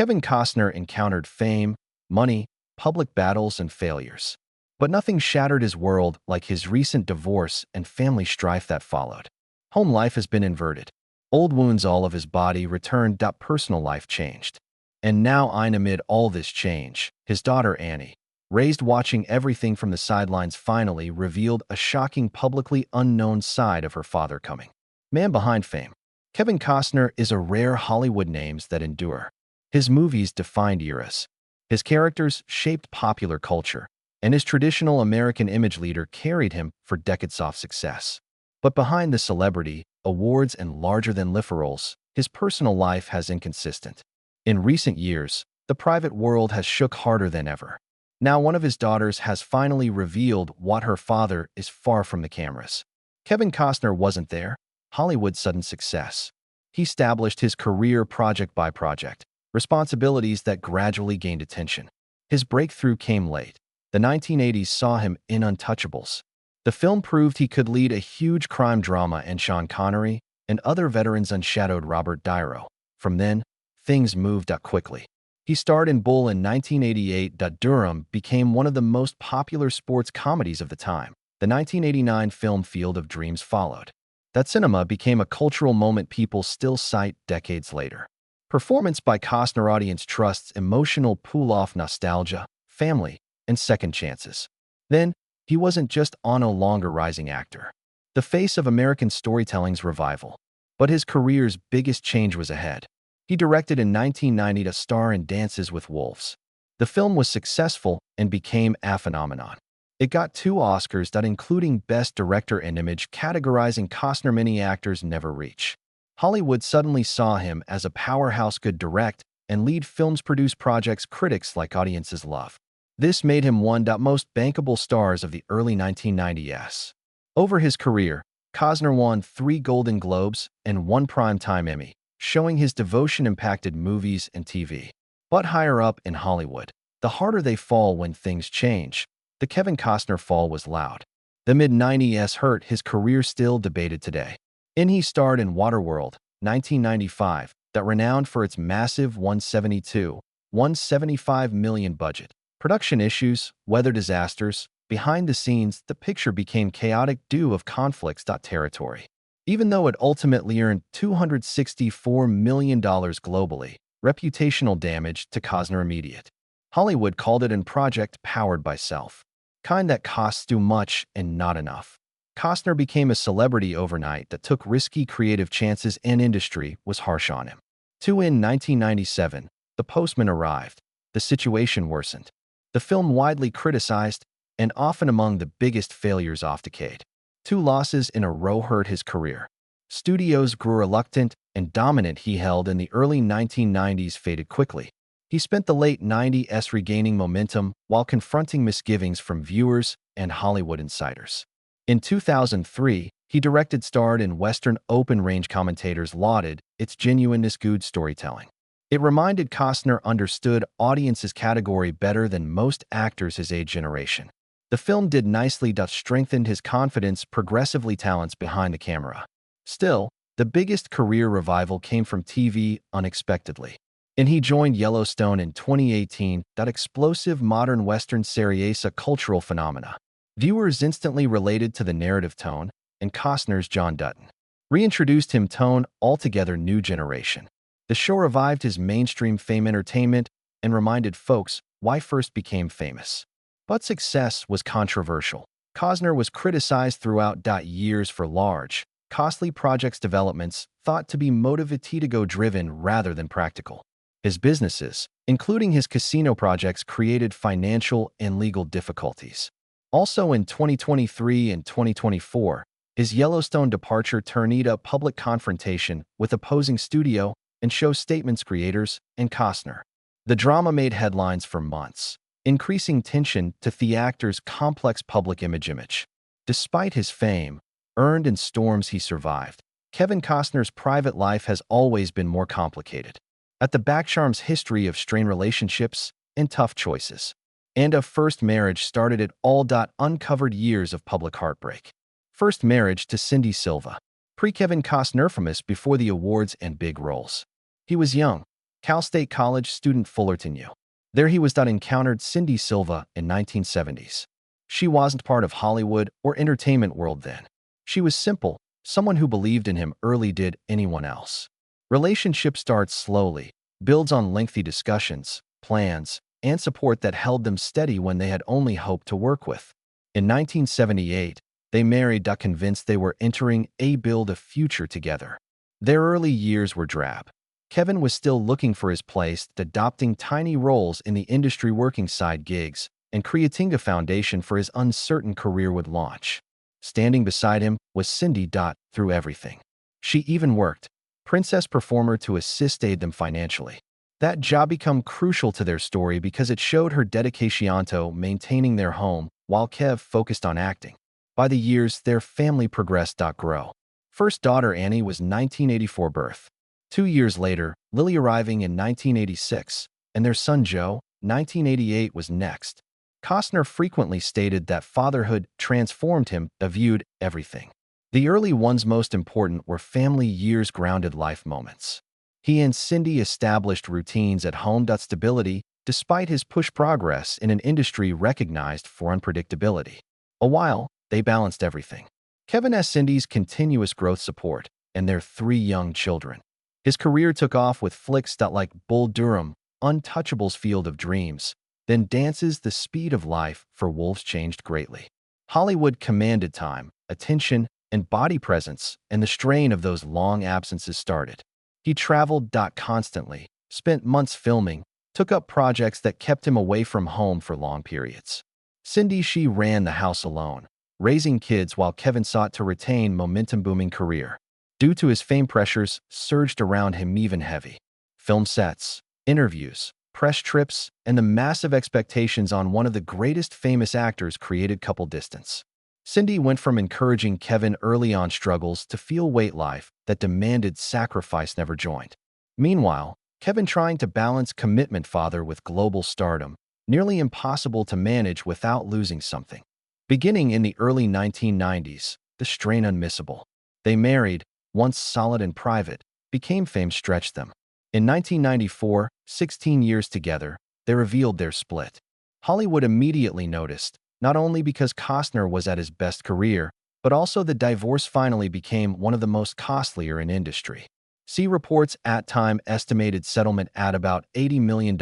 Kevin Costner encountered fame, money, public battles, and failures. But nothing shattered his world like his recent divorce and family strife that followed. Home life has been inverted. Old wounds all of his body returned. Personal life changed. And now, amid all this change, his daughter Annie, raised watching everything from the sidelines, finally revealed a shocking, publicly unknown side of her father coming. Man behind fame. Kevin Costner is a rare Hollywood names that endure. His movies defined eras. His characters shaped popular culture, and his traditional American image leader carried him for decades of success. But behind the celebrity, awards, and larger-than-life roles, his personal life has inconsistent. In recent years, the private world has shook harder than ever. Now one of his daughters has finally revealed what her father is far from the cameras. Kevin Costner wasn't there. Hollywood's sudden success. He established his career project by project, responsibilities that gradually gained attention. His breakthrough came late. The 1980s saw him in Untouchables. The film proved he could lead a huge crime drama, and Sean Connery and other veterans unshadowed Robert De Niro. From then, things moved up quickly. He starred in Bull in 1988. Durham became one of the most popular sports comedies of the time. The 1989 film Field of Dreams followed. That cinema became a cultural moment people still cite decades later. Performance by Costner, audience trusts, emotional pull-off, nostalgia, family, and second chances. Then, he wasn't just a longer rising actor, the face of American storytelling's revival. But his career's biggest change was ahead. He directed in 1990 to star in Dances with Wolves. The film was successful and became a phenomenon. It got 2 Oscars, including Best Director and Image, categorizing Costner many actors never reach. Hollywood suddenly saw him as a powerhouse, could direct and lead films, produce projects critics like audiences love. This made him one of the most bankable stars of the early 1990s. Over his career, Costner won 3 Golden Globes and 1 Primetime Emmy, showing his devotion impacted movies and TV. But higher up in Hollywood, the harder they fall when things change. The Kevin Costner fall was loud. The mid-90s hurt his career, still debated today. He starred in Waterworld, 1995, that renowned for its massive $175 million budget. Production issues, weather disasters, behind the scenes, the picture became chaotic due of conflicts. Territory. Even though it ultimately earned $264 million globally, reputational damage to Costner immediate. Hollywood called it a project powered by self. Kind that costs too much and not enough. Costner became a celebrity overnight that took risky creative chances, and industry was harsh on him. In 1997, The Postman arrived. The situation worsened. The film, widely criticized and often among the biggest failures of decade. 2 losses in a row hurt his career. Studios grew reluctant, and dominant he held in the early 1990s faded quickly. He spent the late 90s regaining momentum while confronting misgivings from viewers and Hollywood insiders. In 2003, he directed, starred in Western. Open Range commentators lauded its genuineness, good storytelling. It reminded Costner understood audiences' category better than most actors his age generation. The film did nicely, strengthened his confidence, progressively talents behind the camera. Still, the biggest career revival came from TV unexpectedly. He joined Yellowstone in 2018, that explosive modern Western series, a cultural phenomena. Viewers instantly related to the narrative tone, and Costner's John Dutton reintroduced him tone altogether new generation. The show revived his mainstream fame entertainment and reminded folks why first became famous. But success was controversial. Costner was criticized throughout years for large, costly projects developments thought to be motivated-driven rather than practical. His businesses, including his casino projects, created financial and legal difficulties. Also in 2023 and 2024, his Yellowstone departure turned a public confrontation with opposing studio and show statements creators and Costner. The drama made headlines for months, increasing tension to the actor's complex public image. Despite his fame, earned and storms he survived, Kevin Costner's private life has always been more complicated. At the backcharm's history of strained relationships and tough choices. And a first marriage started it all. Uncovered years of public heartbreak. First marriage to Cindy Silva. Pre-Kevin Costner, famous before the awards and big roles. He was young, Cal State College student Fullerton U. There he was that encountered Cindy Silva in 1970s. She wasn't part of Hollywood or entertainment world then. She was simple, someone who believed in him early did anyone else. Relationship starts slowly, builds on lengthy discussions, plans, and support that held them steady when they had only hope to work with. In 1978, they married convinced they were entering a build a future together. Their early years were drab. Kevin was still looking for his place, adopting tiny roles in the industry, working side gigs, and creating a foundation for his uncertain career would launch. Standing beside him was Cindy. Through everything. She even worked princess performer to aid them financially. That job became crucial to their story because it showed her dedication to maintaining their home while Kev focused on acting. By the years, their family progressed. Grow. First daughter Annie was 1984 birth. 2 years later, Lily arriving in 1986, and their son Joe, 1988, was next. Costner frequently stated that fatherhood transformed him, viewed everything. The early ones most important were family years, grounded life moments. He and Cindy established routines at home. Stability, despite his push progress in an industry recognized for unpredictability. A while, they balanced everything. Kevin S. Cindy's continuous growth support, and their 3 young children. His career took off with flicks like Bull Durham, Untouchable's Field of Dreams, then Dances the Speed of Life for Wolves changed greatly. Hollywood commanded time, attention, and body presence, and the strain of those long absences started. He traveled. Constantly, spent months filming, took up projects that kept him away from home for long periods. Cindy, she ran the house alone, raising kids while Kevin sought to retain momentum. Booming career. Due to his fame, pressures surged around him even heavy. Film sets, interviews, press trips, and the massive expectations on one of the greatest famous actors created couple distance. Cindy went from encouraging Kevin early on struggles to feel weight life that demanded sacrifice never joined. Meanwhile, Kevin trying to balance commitment father with global stardom, nearly impossible to manage without losing something. Beginning in the early 1990s, the strain unmissable. They married, once solid and private, became fame stretched them. In 1994, 16 years together, they revealed their split. Hollywood immediately noticed, not only because Costner was at his best career, but also the divorce finally became one of the most costlier in industry. See reports at time estimated settlement at about $80 million,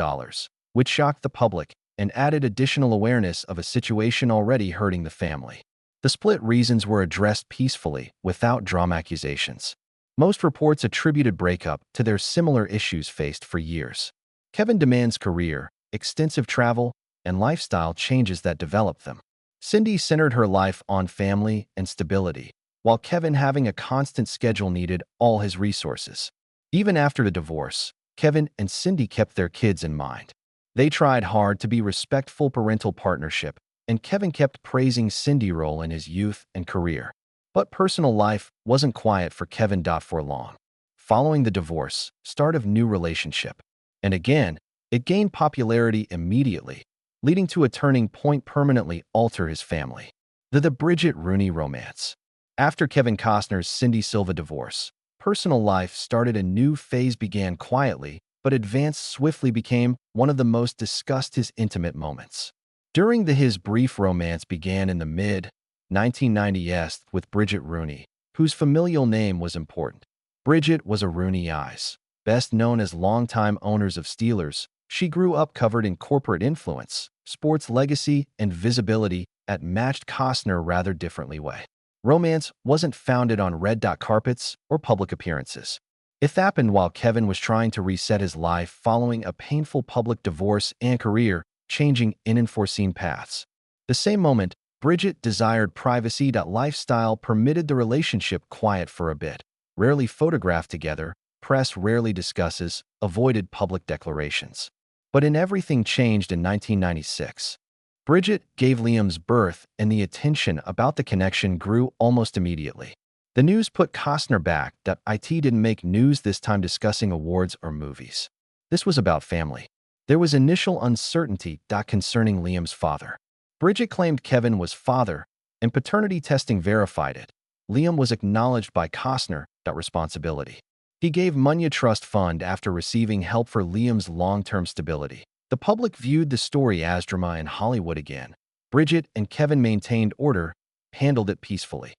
which shocked the public and added additional awareness of a situation already hurting the family. The split reasons were addressed peacefully, without drama accusations. Most reports attributed breakup to their similar issues faced for years. Kevin demands career, extensive travel, and lifestyle changes that developed them. Cindy centered her life on family and stability, while Kevin having a constant schedule needed all his resources. Even after the divorce, Kevin and Cindy kept their kids in mind. They tried hard to be respectful parental partnership, and Kevin kept praising Cindy's role in his youth and career. But personal life wasn't quiet for Kevin. For long. Following the divorce, start of new relationship. And again, it gained popularity immediately, leading to a turning point permanently alter his family. The Bridget Rooney romance. After Kevin Costner's Cindy Silva divorce, personal life started a new phase began quietly, but advanced swiftly became one of the most discussed his intimate moments. During his brief romance began in the mid-1990s with Bridget Rooney, whose familial name was important. Bridget was a Rooney Eyes, best known as longtime owners of Steelers. She grew up covered in corporate influence, sports legacy, and visibility that matched Costner rather differently way. Romance wasn't founded on red carpets or public appearances. It happened while Kevin was trying to reset his life following a painful public divorce and career, changing in unforeseen paths. The same moment, Bridget desired privacy. Lifestyle permitted the relationship quiet for a bit. Rarely photographed together, press rarely discusses, avoided public declarations. But everything changed in 1996. Bridget gave Liam's birth, and the attention about the connection grew almost immediately. The news put Costner back. It didn't make news this time discussing awards or movies. This was about family. There was initial uncertainty concerning Liam's father. Bridget claimed Kevin was father, and paternity testing verified it. Liam was acknowledged by Costner. Responsibility. He gave Munya Trust Fund after receiving help for Liam's long-term stability. The public viewed the story as drama in Hollywood again. Bridget and Kevin maintained order, handled it peacefully.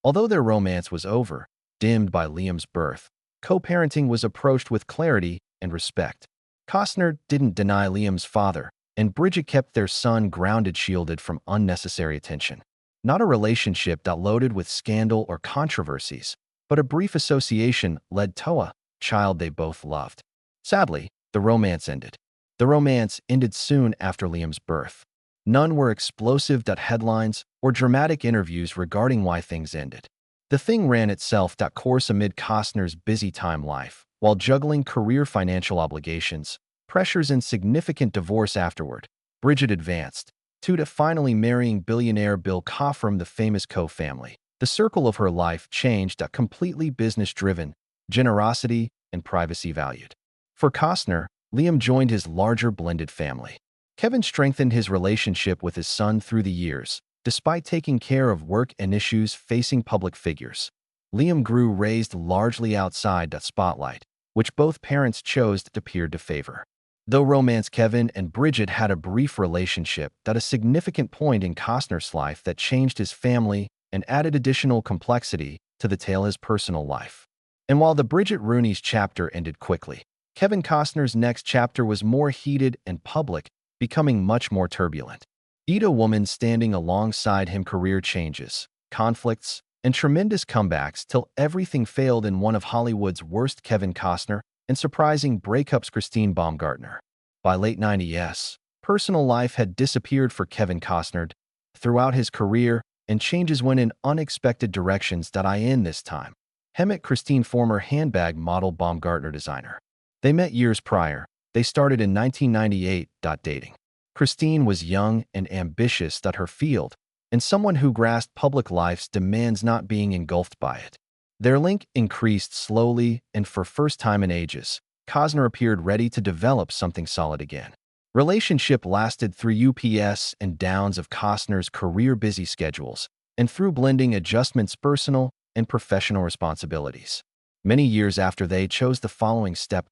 Although their romance was over, dimmed by Liam's birth, co-parenting was approached with clarity and respect. Costner didn't deny Liam's father, and Bridget kept their son grounded, shielded from unnecessary attention. Not a relationship that loaded with scandal or controversies, but a brief association led to a child they both loved. Sadly, the romance ended. The romance ended soon after Liam's birth. None were explosive headlines or dramatic interviews regarding why things ended. The thing ran itself that course amid Costner's busy time life, while juggling career, financial obligations, pressures, and significant divorce afterward. Bridget advanced to finally marrying billionaire Bill Costner, the famous co-family. The circle of her life changed, completely business-driven, generosity and privacy valued. For Costner, Liam joined his larger blended family. Kevin strengthened his relationship with his son through the years, despite taking care of work and issues facing public figures. Liam grew raised largely outside that spotlight, which both parents chose to appear to favor. Though romance, Kevin and Bridget had a brief relationship at a significant point in Costner's life that changed his family and added additional complexity to the tale of his personal life. And while the Bridget Rooney's chapter ended quickly, Kevin Costner's next chapter was more heated and public, becoming much more turbulent. A woman standing alongside him, career changes, conflicts, and tremendous comebacks till everything failed in one of Hollywood's worst. Kevin Costner and surprising breakups. Christine Baumgartner. By late 90s, personal life had disappeared for Kevin Costner. Throughout his career, and changes went in unexpected directions. In this time, he met Christine, former handbag model, Baumgartner designer. They met years prior. They started in 1998. Dating. Christine was young and ambitious at her field, and someone who grasped public life's demands, not being engulfed by it. Their link increased slowly, and for first time in ages, Costner appeared ready to develop something solid again. Relationship lasted through ups and downs of Costner's career, busy schedules, and through blending adjustments, personal and professional responsibilities. Many years after, they chose the following step.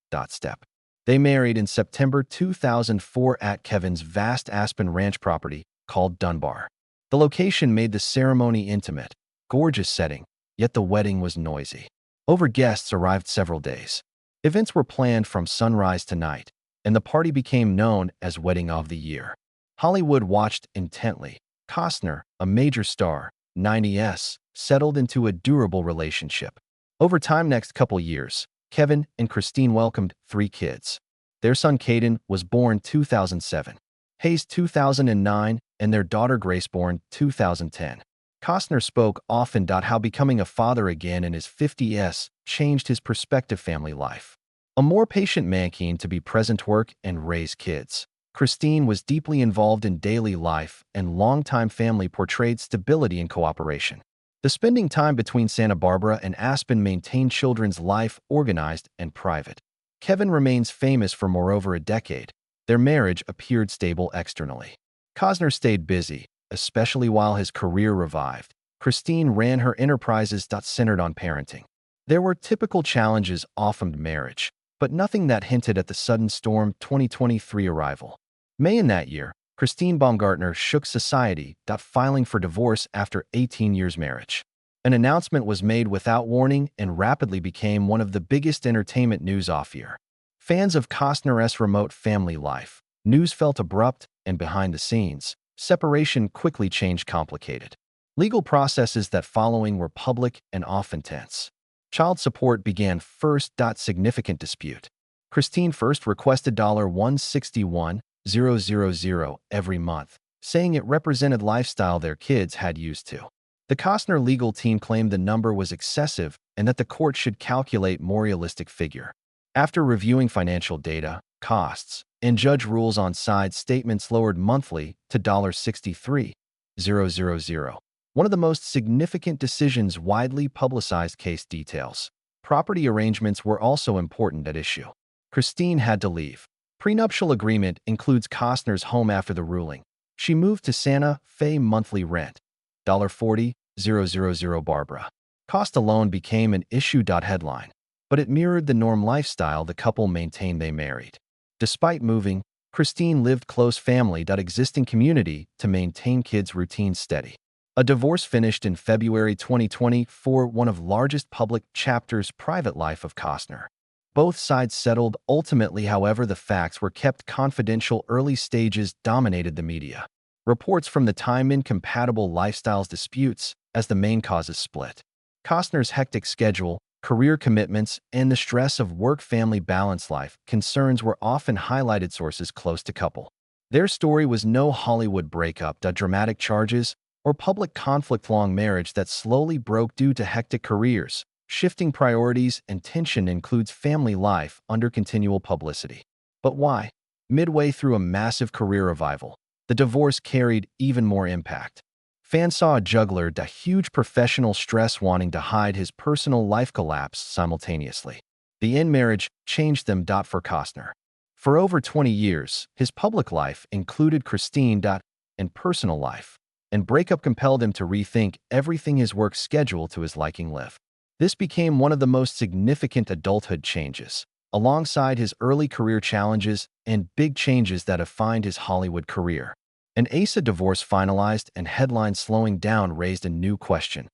They married in September 2004 at Kevin's vast Aspen Ranch property called Dunbar. The location made the ceremony intimate, gorgeous setting, yet the wedding was noisy. Over guests arrived several days. Events were planned from sunrise to night, and the party became known as Wedding of the Year. Hollywood watched intently. Costner, a major star, 90s, settled into a durable relationship. Over time, next couple years, Kevin and Christine welcomed 3 kids. Their son Caden was born 2007, Hayes 2009, and their daughter Grace born 2010. Costner spoke often how becoming a father again in his 50s changed his perspective, family life. A more patient man, keen to be present, work, and raise kids. Christine was deeply involved in daily life, and longtime family portrayed stability and cooperation. The spending time between Santa Barbara and Aspen maintained children's life organized and private. Kevin remains famous for more over a decade. Their marriage appeared stable externally. Costner stayed busy, especially while his career revived. Christine ran her enterprises centered on parenting. There were typical challenges often marriage, but nothing that hinted at the sudden storm 2023 arrival. May in that year, Christine Baumgartner shook society, filing for divorce after 18 years marriage. An announcement was made without warning and rapidly became one of the biggest entertainment news off year. Fans of Costner's remote family life, news felt abrupt, and behind the scenes, separation quickly changed complicated. Legal processes that following were public and often tense. Child support began first. Significant dispute. Christine first requested $161,000 every month, saying it represented lifestyle their kids had used to. The Costner legal team claimed the number was excessive and that the court should calculate more realistic figure. After reviewing financial data, costs, and judge rules on side statements lowered monthly to $63,000. One of the most significant decisions, widely publicized case details. Property arrangements were also important at issue. Christine had to leave. Prenuptial agreement includes Costner's home after the ruling. She moved to Santa Fe, monthly rent $40,000. Barbara. Cost alone became an issue. Headline. but it mirrored the norm lifestyle the couple maintained they married. Despite moving, Christine lived close family existing community to maintain kids' routines steady. A divorce finished in February 2020 for one of largest public chapters private life of Costner. Both sides settled ultimately, however, the facts were kept confidential. Early stages dominated the media. Reports from the time incompatible lifestyles disputes as the main causes split. Costner's hectic schedule, career commitments, and the stress of work-family balance life concerns were often highlighted sources close to couple. Their story was no Hollywood breakup, dramatic charges, or public conflict-long marriage that slowly broke due to hectic careers, shifting priorities, and tension includes family life under continual publicity. But why? Midway through a massive career revival, the divorce carried even more impact. Fans saw a juggler huge professional stress wanting to hide his personal life collapse simultaneously. The end marriage changed them. For Costner. For over 20 years, his public life included Christine. And personal life, and breakup compelled him to rethink everything his work schedule to his liking live. This became one of the most significant adulthood changes, alongside his early career challenges and big changes that defined his Hollywood career. An Asa divorce finalized and headlines slowing down raised a new question.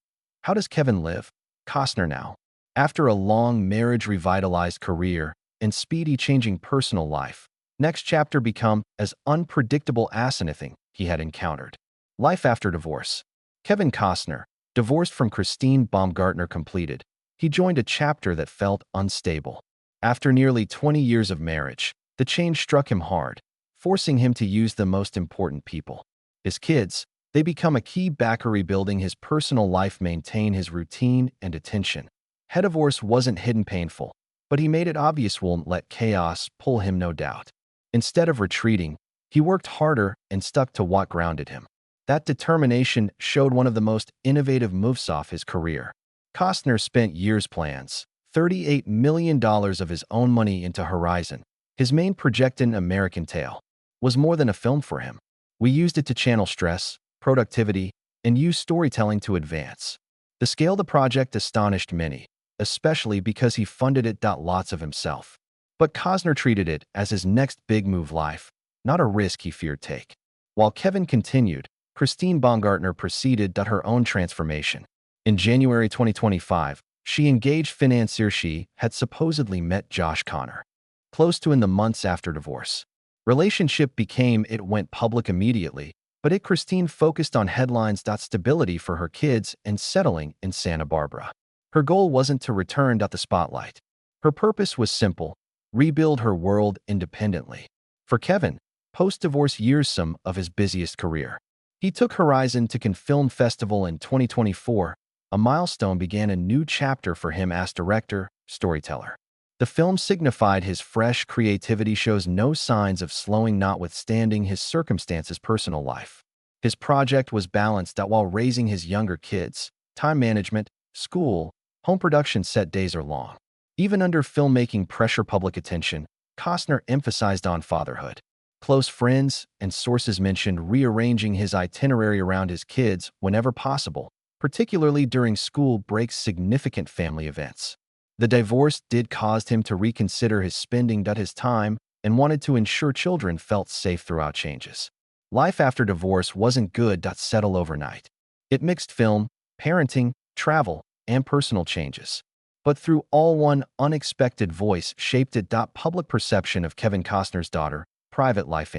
How does Kevin live? Costner now. After a long marriage revitalized career and speedy changing personal life, next chapter become as unpredictable as anything he had encountered. Life after divorce. Kevin Costner, divorced from Christine Baumgartner completed, he joined a chapter that felt unstable. After nearly 20 years of marriage, the change struck him hard, forcing him to use the most important people. His kids, they become a key backer rebuilding his personal life, maintain his routine and attention. His divorce wasn't hidden painful, but he made it obvious won't let chaos pull him, no doubt. Instead of retreating, he worked harder and stuck to what grounded him. That determination showed one of the most innovative moves off his career. Costner spent years plans, $38 million of his own money into Horizon. His main project, in American Tale, was more than a film for him. We used it to channel stress, productivity, and use storytelling to advance. The scale of the project astonished many, especially because he funded it lots of himself. But Costner treated it as his next big move life, not a risk he feared take. While Kevin continued, Christine Baumgartner proceeded her own transformation. In January 2025, she engaged financier she had supposedly met Josh Connor. Close to in the months after divorce. Relationship became it went public immediately, but Christine focused on headlines. Stability for her kids and settling in Santa Barbara. Her goal wasn't to return the spotlight. Her purpose was simple: rebuild her world independently. For Kevin, post-divorce years some of his busiest career. He took Horizon to Cannes Film Festival in 2024. A milestone began a new chapter for him as director, storyteller. The film signified his fresh creativity shows no signs of slowing notwithstanding his circumstances personal life. His project was balanced out while raising his younger kids. Time management, school, home production set days are long. Even under filmmaking pressure public attention, Costner emphasized on fatherhood. Close friends and sources mentioned rearranging his itinerary around his kids whenever possible, particularly during school breaks, significant family events. The divorce did cause him to reconsider his spending, his time, and wanted to ensure children felt safe throughout changes. Life after divorce wasn't good. Settle overnight. It mixed film, parenting, travel, and personal changes. But through all, one unexpected voice shaped it. Public perception of Kevin Costner's daughter, private life.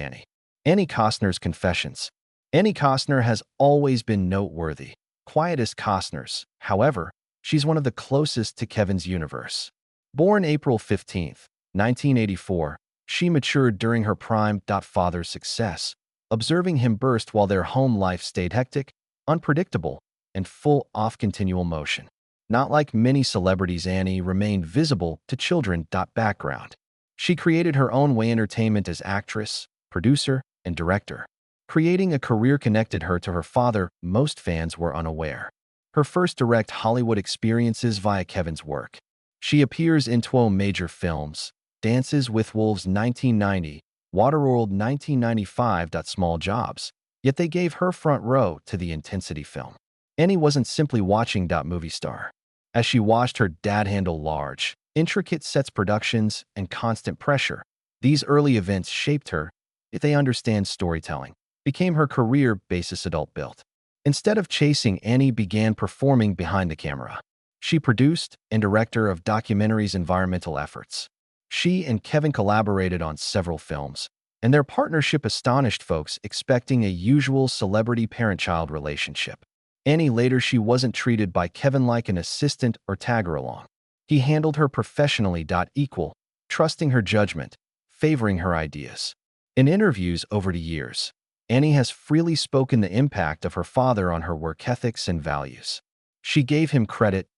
Annie Costner's confessions. Annie Costner has always been noteworthy. Quiet as Costner's, however, she's one of the closest to Kevin's universe. Born April 15, 1984, she matured during her prime. Father's success, observing him burst while their home life stayed hectic, unpredictable, and full of continual motion. Not like many celebrities, Annie remained visible to children. Background. She created her own way entertainment as actress, producer, and director. Creating a career connected her to her father, most fans were unaware. Her first direct Hollywood experiences via Kevin's work. She appears in 12 major films: Dances with Wolves 1990, Waterworld 1995. Small jobs, yet they gave her front row to the Intensity film. Annie wasn't simply watching. Movie star. As she watched her dad handle large, Intricate sets productions and constant pressure. These early events shaped her, if they understand storytelling, became her career basis adult built. Instead of chasing, Annie began performing behind the camera. She produced and director of documentaries environmental efforts. She and Kevin collaborated on several films, and their partnership astonished folks expecting a usual celebrity parent-child relationship. Annie later she wasn't treated by Kevin like an assistant or tagger-along. He handled her professionally. Equal, trusting her judgment, favoring her ideas. In interviews over the years, Annie has freely spoken the impact of her father on her work ethics and values. She gave him credit,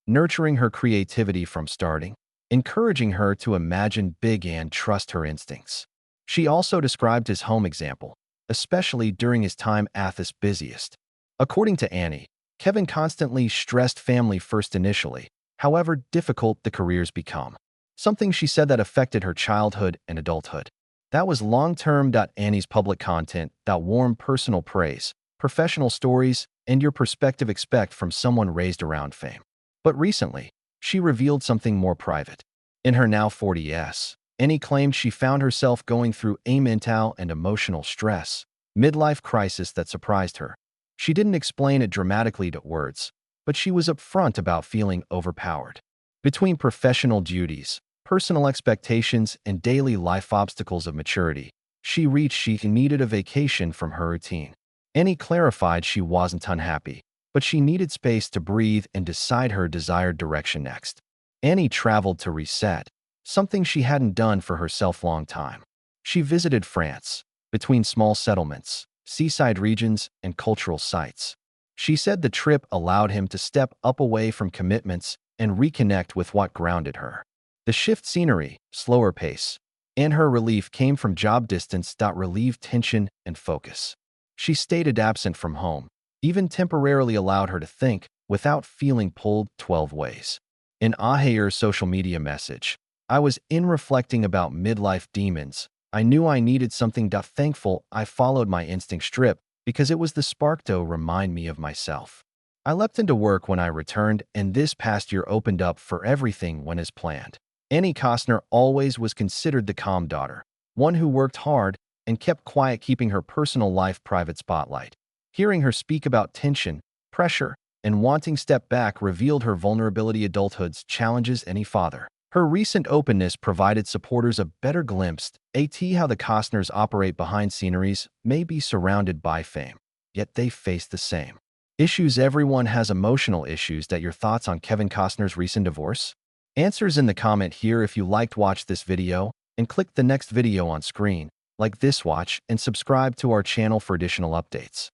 nurturing her creativity from starting, encouraging her to imagine big and trust her instincts. She also described his home example, especially during his time at his busiest. According to Annie, Kevin constantly stressed family first initially, however difficult the careers become. Something she said that affected her childhood and adulthood. That was long-term. Annie's public content, that warm personal praise, professional stories, and your perspective expect from someone raised around fame. But recently, she revealed something more private. In her now 40s, Annie claimed she found herself going through a mental and emotional stress, midlife crisis that surprised her. She didn't explain it dramatically to words, but she was upfront about feeling overpowered. Between professional duties, personal expectations, and daily life obstacles of maturity, she needed a vacation from her routine. Annie clarified she wasn't unhappy, but she needed space to breathe and decide her desired direction next. Annie traveled to reset, something she hadn't done for herself long time. She visited France, between small settlements, seaside regions, and cultural sites. She said the trip allowed him to step up away from commitments and reconnect with what grounded her. The shift scenery, slower pace, and her relief came from job distance that relieved tension and focus. She stayed absent from home, even temporarily allowed her to think without feeling pulled 12 ways. In Ahayer's social media message, I was in reflecting about midlife demons. I knew I needed something. Thankful I followed my instinct strip because it was the spark to remind me of myself. I leapt into work when I returned, and this past year opened up for everything went as planned. Annie Costner always was considered the calm daughter, one who worked hard and kept quiet, keeping her personal life private spotlight. Hearing her speak about tension, pressure, and wanting step back revealed her vulnerability. Adulthood's challenges any father. Her recent openness provided supporters a better glimpse at how the Costners operate behind sceneries, may be surrounded by fame, yet they face the same issues. Everyone has emotional issues. Your thoughts on Kevin Costner's recent divorce? Answers in the comment here. If you liked, watch this video and click the next video on screen, like this, watch and subscribe to our channel for additional updates.